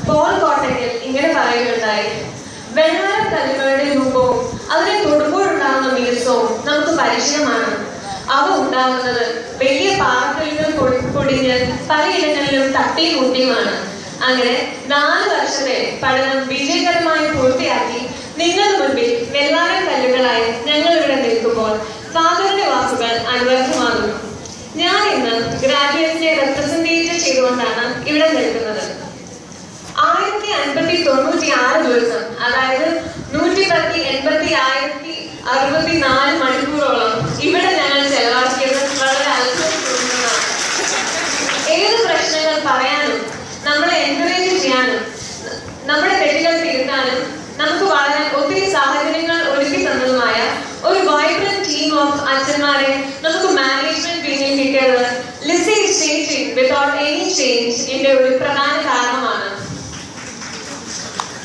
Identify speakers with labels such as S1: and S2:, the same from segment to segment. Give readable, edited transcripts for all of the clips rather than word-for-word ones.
S1: Paul Kottakkal ഇങ്ങനെ പറയുകയുണ്ടായി, വെള്ളാരം കല്ലുകളുടെ രൂപവും അതിനെ തൊടുമ്പോഴുണ്ടാകുന്ന മിനുസവും നമുക്ക് പരിചയമാണ്. അവ ഉണ്ടാകുന്നത് വലിയ പാറക്കല്ലുകൾ പൊടിഞ്ഞ് പലയിടങ്ങളിലും തട്ടിയും മുട്ടിയുമാണ്. അങ്ങനെ 4 വർഷത്തെ പഠനം വിജയകരമായി പൂർത്തിയാക്കി നിങ്ങളുടെ മുൻപിൽ വെള്ളാരം കല്ലുകളായി ഞങ്ങൾ ഇവിടെ നിൽക്കുമ്പോൾ ഫാദറിന്റെ വാക്കുകൾ അന്വർത്ഥമാകുന്നു. ഞാൻ ഇന്ന് ഗ്രാജുവേറ്റ്സിനെ റെപ്രസെന്റേറ്റ് ചെയ്തുകൊണ്ടാണ് ഇവിടെ നിൽക്കുന്നത്. 1096 ദിവസം, അതായത് 110,80,1064 മണിക്കൂറോളം ഇവിടെ ഞങ്ങൾ ചെലവാക്കിയത് വളരെ അത്ഭുതപ്പെടുന്നതാണ്. ഏത് പ്രശ്നങ്ങൾ പറയാനും നമ്മളെ എൻകറേജ് ചെയ്യാനും നമ്മുടെ തെറ്റുകൾ തിരുത്താനും നമുക്ക് വളരെ ഒത്തിരി സാഹചര്യങ്ങൾ ഒരുക്കി തന്നതുമായ ഒരു വൈബ്രന്റ് ടീം ഓഫ് അച്ഛന്മാരെ നമുക്ക് മാനേജ്മെന്റ് ടീമിൽ കിട്ടിയത് Lissy is changing without any change ന്റെ ഒരു പ്രധാന കാരണമാണ്.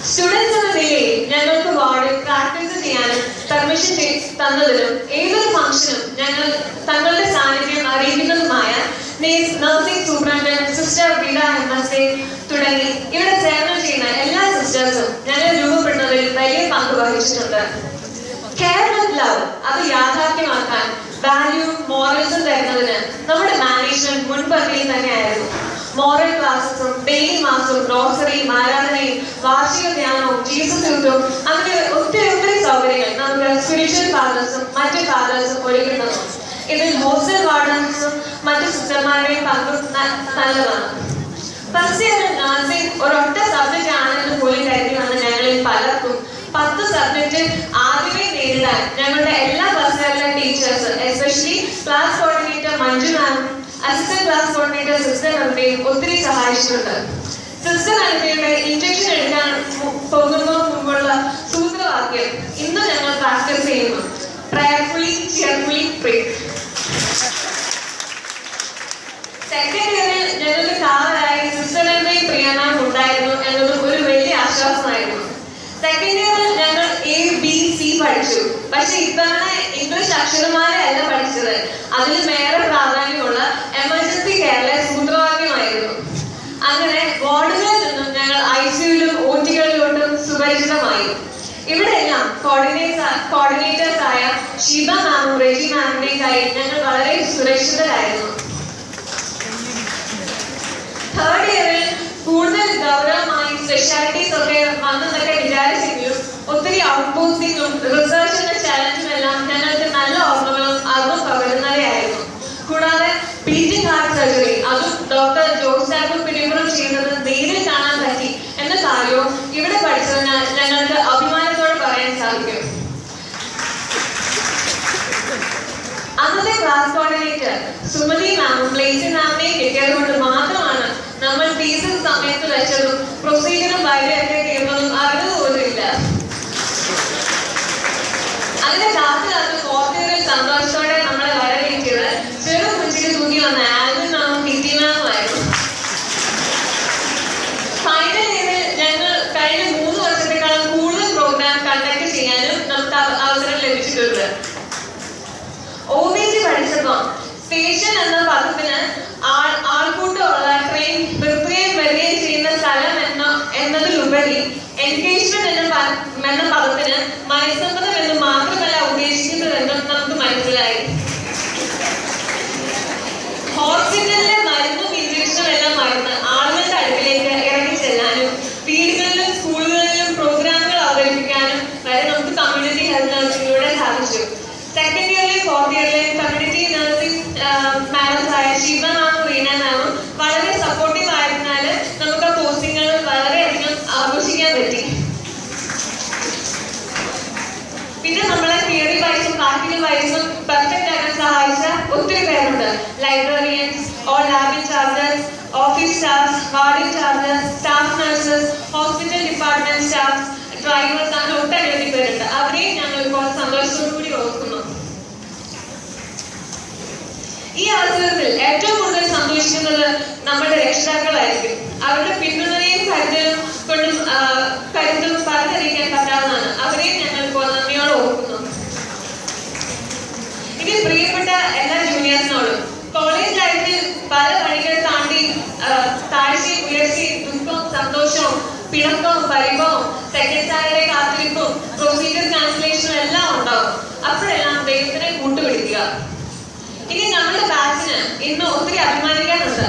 S1: സ്റ്റുഡൻസ് എന്ന നിലയിൽ ഞങ്ങൾക്ക് വാർഡിൽ പ്രാക്ടീസ് ചെയ്യാനും പെർമിഷൻ തന്നതിനും ഏതൊരു ഫംഗ്ഷനും ഞങ്ങൾ തങ്ങളുടെ സാന്നിധ്യം അറിയിക്കുന്നതുമായ നഴ്സിംഗ് സൂപ്രണ്ടന്റ് സിസ്റ്റർ വില എംഎസ്എ തുടങ്ങി ഇവിടെ സേവനം ചെയ്യുന്ന എല്ലാ സിസ്റ്റേഴ്സും ഞങ്ങൾ രൂപപ്പെടുന്നതിൽ വലിയ പങ്ക് വഹിച്ചിട്ടുണ്ട്. കെയർ വിത്ത് ലവ് അത് യാഥാർത്ഥ്യമാക്കാൻ വാല്യൂ മോറൽസും തരുന്നതിന് നമ്മുടെ മാനേജ്മെന്റ് മുൻപന്തിയിൽ തന്നെയായിരുന്നു. മോറൽ ക്ലാസ്സും ഡെയിലി മാസും ഗ്രോസറിയും ആരാധനയും വാർഷിക ധ്യാനവും ജീസസ് യൂത്തും അങ്ങനെ ഒത്തിരി സൗകര്യങ്ങൾ നമുക്ക് സ്പിരിച്വൽ ഫാദേഴ്സും മറ്റു ഫാദേഴ്സും ഒരുക്കുന്നത്. ഇതിൽ ഹോസ്റ്റൽ വാർഡൻസും മറ്റു സിസ്റ്റർമാരുടെയും പങ്ക് നല്ലതാണ്. ഫസ്റ്റ് ഇയർ നഴ്സിംഗ് ഒരൊറ്റ സബ്ജക്റ്റ് ആണെന്ന് പോലും കരുതി വന്ന ഞങ്ങളിൽ പലർക്കും 10 സബ്ജക്റ്റ് ആദ്യമേ നേരിടാൻ ഞങ്ങളുടെ എല്ലാ ഫസ്റ്റ് ഇയറിലെ teachers, especially class coordinator Manju ma'am, assistant class coordinator sister അൽഫയും ഒത്തിരി സഹായിച്ചിട്ടുണ്ട്. സിസ്റ്റർ അൽഫയുടെ ഇൻജക്ഷൻ എടുക്കാൻ പോകുന്നതിന് മുമ്പുള്ള സൂത്രവാക്യം ഇന്ന് ഞങ്ങൾ പ്രാക്ടീസ് ചെയ്യുന്നു: പ്രയർഫുള്ളി ചിയർഫുള്ളി പ്രേ. സെക്കൻഡ് ഇയറിൽ ഞങ്ങൾക്ക് കാവലായി സിസ്റ്റർ അൽഫയും പ്രിയാനാം ഉണ്ടായിരുന്നു എന്നത് ഒരു വലിയ ആശ്വാസമായിരുന്നു. സെക്കൻഡ് ഇയറിൽ ഞങ്ങൾ ABC പഠിച്ചു. പക്ഷെ ഇത്തവണ ഇംഗ്ലീഷ് അക്ഷരമാല അല്ല പഠിച്ചത്. അതിൽ മേറെ പ്രാധാന്യമുള്ള എമർജൻസി കെയറിലെ സൂത്രവാക്യമായിരുന്നു. അങ്ങനെ വാർഡുകളിൽ നിന്നും ഞങ്ങൾ ICUയിലും OT-കളിലോട്ടും സുപരിചിതമായി. ഇവിടെയെല്ലാം കോർഡിനേറ്റേഴ്സ് ആയ ഷീബ മാമും റെജി മാമിന്റെയും കയ്യിൽ ഞങ്ങൾ വളരെ സുരക്ഷിതരായിരുന്നു. തേർഡ് ഇയറിൽ കൂടുതൽ ഗൗരവമായി സ്പെഷ്യാലിറ്റീസ് ഒക്കെ വന്നെന്നൊക്കെ വിചാരിച്ചെങ്കിലും ഒത്തിരി ഔട്ട്പോസ്റ്റിങ്ങും റിസർച്ചിന്റെ ചാലഞ്ചും എല്ലാം ഞങ്ങൾക്ക് നല്ല ഓർമ്മകളും അതും പകരുന്നവയായിരുന്നു. കൂടാതെ ബീജിംഗ് ഹാർട്ട് സർജറി അതും ഡോക്ടർ ജോസാബ് പിരിവറും ചെയ്യുന്നത് നേരിൽ കാണാൻ പറ്റി എന്ന കാര്യവും ഇവിടെ പഠിച്ചതിനാൽ ഞങ്ങൾക്ക് അഭിമാനത്തോടെ പറയാൻ സാധിക്കും. അന്നത്തെ ക്ലാസ് കോർഡിനേറ്റർ സുമതി മാമും ലേസി മാമിനെയും കിട്ടിയത് കൊണ്ട് മാത്രമാണ് നമ്മൾ തീസിസ് സമയത്ത് വെച്ചതും പ്രൊസീജിയറും വൈകിയൊക്കെ തീർന്നതും അറിഞ്ഞത് പോലുമില്ല. അതിന്റെ ക്ലാസ്സിലകത്ത് ഫോർത്ത് ഇയറിൽ സന്തോഷത്തോടെ നമ്മളെ വരവേറ്റത് ചെറു കുഞ്ചിക്ക് തൂക്കി വന്ന ആൽവിൻ മാമും PT മാമുമായിരുന്നു. ഫൈനൽ ഇയറിൽ ഞങ്ങൾ കഴിഞ്ഞ 3 വർഷത്തെക്കാളും കൂടുതൽ പ്രോഗ്രാം കണ്ടക്ട് ചെയ്യാനും നമുക്ക് അവസരം ലഭിച്ചിട്ടുണ്ട്. OBG പഠിച്ചപ്പോൾ സ്റ്റേഷൻ എന്ന പദത്തിന് ആൾക്കൂട്ടമുള്ള ട്രെയിൻ നിർത്തുകയും വരികയും ചെയ്യുന്ന സ്ഥലം എന്നതിലുപരി എൻഗേജ്മെന്റ് എന്ന പദത്തിന് മനസ്സമ്മതം എന്ന് മാത്രമല്ല ഉദ്ദേശിക്കുന്നതെന്നും നമുക്ക് മനസ്സിലായി. ഹോസ്പിറ്റലിലെ മരുന്നും ഇഞ്ചക്ഷനും എല്ലാം മറന്ന് ആളുകളുടെ അടുക്കിലേക്ക് ഇറങ്ങി ചെല്ലാനും വീടുകളിലും സ്കൂളുകളിലും പ്രോഗ്രാമുകൾ അവതരിപ്പിക്കാനും വരെ നമുക്ക് കമ്മ്യൂണിറ്റി ഹെൽത്ത് നഴ്സിംഗിലൂടെ സാധിച്ചു. സെക്കൻഡ് ഇയറിലെയും ഫോർത്ത് ഇയറിലെയും കമ്മ്യൂണിറ്റി നഴ്സിംഗ് മാഡംസ് ആയ ഷീബ മാമും റീന മാമും വളരെ സപ്പോർട്ടീവ് ആയതിനാൽ നമുക്ക് ആ പോസ്റ്റിങ്ങൾ വളരെയധികം ആഘോഷിക്കാൻ പറ്റി. പിന്നെ നമ്മളെ തിയറി വൈസും പ്രാക്ടിക്കൽ വൈസും പെർഫെക്റ്റ് ആക്കാൻ സഹായിച്ച ഒത്തിരി പേരുണ്ട്. Librarians, all lab incharges, office staff, ward incharges, staff nurses, hospital department staff, drivers, അങ്ങനെ ഒട്ടനവധി പേരുണ്ട്. അവരെയും ഞങ്ങൾ ഇപ്പോൾ സന്തോഷത്തോടുകൂടി ഓർക്കുന്നു. ഈ അവസരത്തിൽ ഏറ്റവും കൂടുതൽ സന്തോഷിക്കുന്നത് നമ്മുടെ രക്ഷിതാക്കളായിരിക്കും. അവരുടെ പിന്തുണയും കരുത്തും പറഞ്ഞറിയിക്കാൻ പറ്റാവുന്നതാണ്. അവരെയും ഞങ്ങൾ ഇപ്പോൾ നന്ദിയോടെ ഓർക്കുന്നു. ഇനി പ്രിയപ്പെട്ട എല്ലാ ജൂനിയേഴ്സിനോടും കോളേജ് ലൈഫിൽ പല വഴികൾ താണ്ടി താഴ്ചയും ഉയർച്ചയും ദുഃഖവും പരിഭവവും സെക്കൻഡ് സാറ്റർഡേ കാത്തിരിപ്പും പ്രൊസീജിയർ ക്യാൻസലേഷനും എല്ലാം ഉണ്ടാവും. അപ്പോഴെല്ലാം ദൈവത്തിനെ കൂട്ടുപിടിക്കുക. ഇനി ഞങ്ങളുടെ ബാച്ചിന് ഇന്ന് ഒത്തിരി അഭിമാനിക്കാനുണ്ട്.